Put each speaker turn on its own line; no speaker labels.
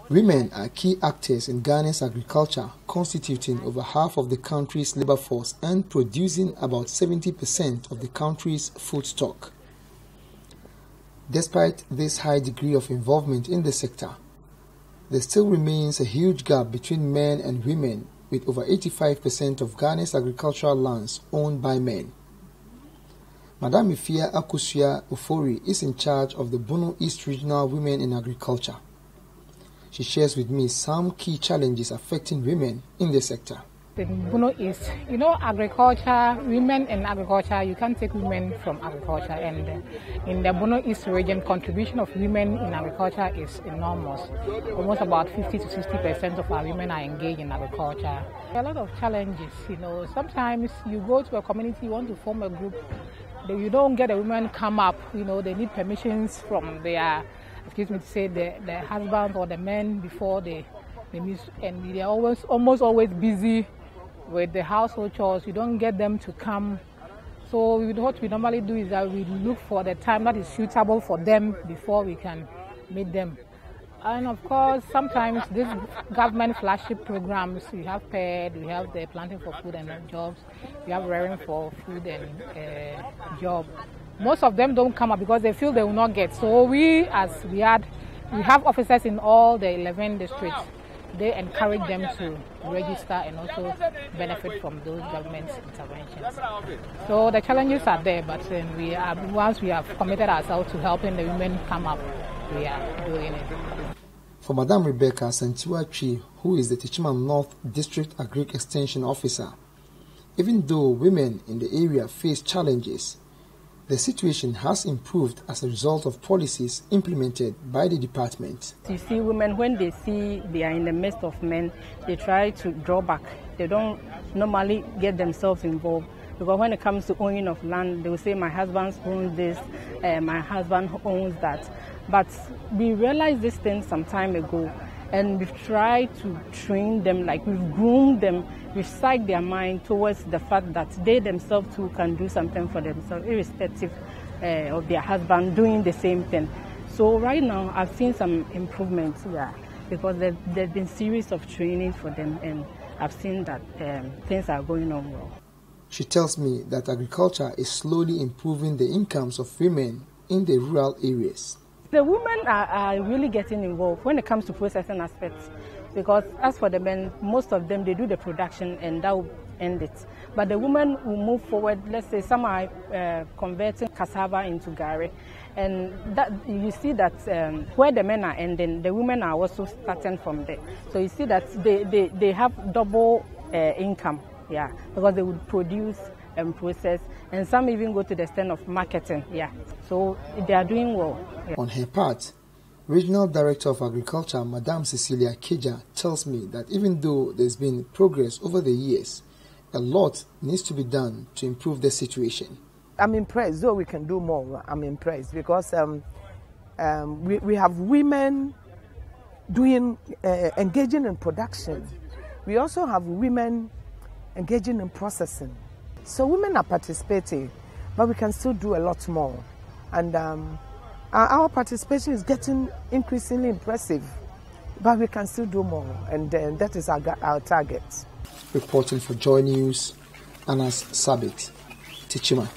Women are key actors in Ghana's agriculture, constituting over half of the country's labor force and producing about 70% of the country's food stock. Despite this high degree of involvement in the sector, there still remains a huge gap between men and women, with over 85% of Ghana's agricultural lands owned by men. Madam Ifia Akusua Ofori is in charge of the Bono East Regional Women in Agriculture. She shares with me some key challenges affecting women in the sector.
In Bono East, agriculture, women in agriculture, you can't take women from agriculture. And in the Bono East region, contribution of women in agriculture is enormous. Almost about 50 to 60% of our women are engaged in agriculture. There are a lot of challenges, Sometimes you go to a community, you want to form a group, you don't get a woman come up, they need permissions from their, the husband or the men before they meet, and they are almost always busy with the household chores. You don't get them to come. So what we normally do is that we look for the time that is suitable for them before we can meet them. And of course, sometimes these government flagship programs, we have PED, we have the Planting for Food and Jobs, we have Rearing for Food and Job. Most of them don't come up because they feel they will not get. So we have officers in all the 11 districts. They encourage them to register and also benefit from those government interventions. So the challenges are there, but once we have committed ourselves to helping the women come up, we are doing it.
For Madam Rebecca Santiwa-Chi, who is the Techiman North District Agric Extension Officer, even though women in the area face challenges, the situation has improved as a result of policies implemented by the department.
You see, women, when they see they are in the midst of men, they try to draw back. They don't normally get themselves involved. Because when it comes to owning of land, they will say, my husband owns this, my husband owns that. But we realized this thing some time ago, and we've tried to train them, we've groomed them, we've psyched their mind towards the fact that they themselves too can do something for themselves, irrespective of their husband doing the same thing. So right now, I've seen some improvements, because there's been a series of training for them, and I've seen that things are going on well.
She tells me that agriculture is slowly improving the incomes of women in the rural areas.
The women are really getting involved when it comes to processing aspects, because as for the men, most of them, they do the production and that will end it. But the women will move forward. Let's say some are converting cassava into gari, and that you see that where the men are ending, the women are also starting from there. So you see that they have double income, because they would produce and process, and some even go to the extent of marketing, So they are doing well.
On her part, Regional Director of Agriculture, Madam Cecilia Keja, tells me that even though there's been progress over the years, a lot needs to be done to improve the situation.
I'm impressed, though we can do more. I'm impressed because we have women engaging in production. We also have women engaging in processing. So women are participating, but we can still do a lot more. And our participation is getting increasingly impressive, but we can still do more, and that is our target.
Reporting for Joy News, Anas Sabit, Techiman.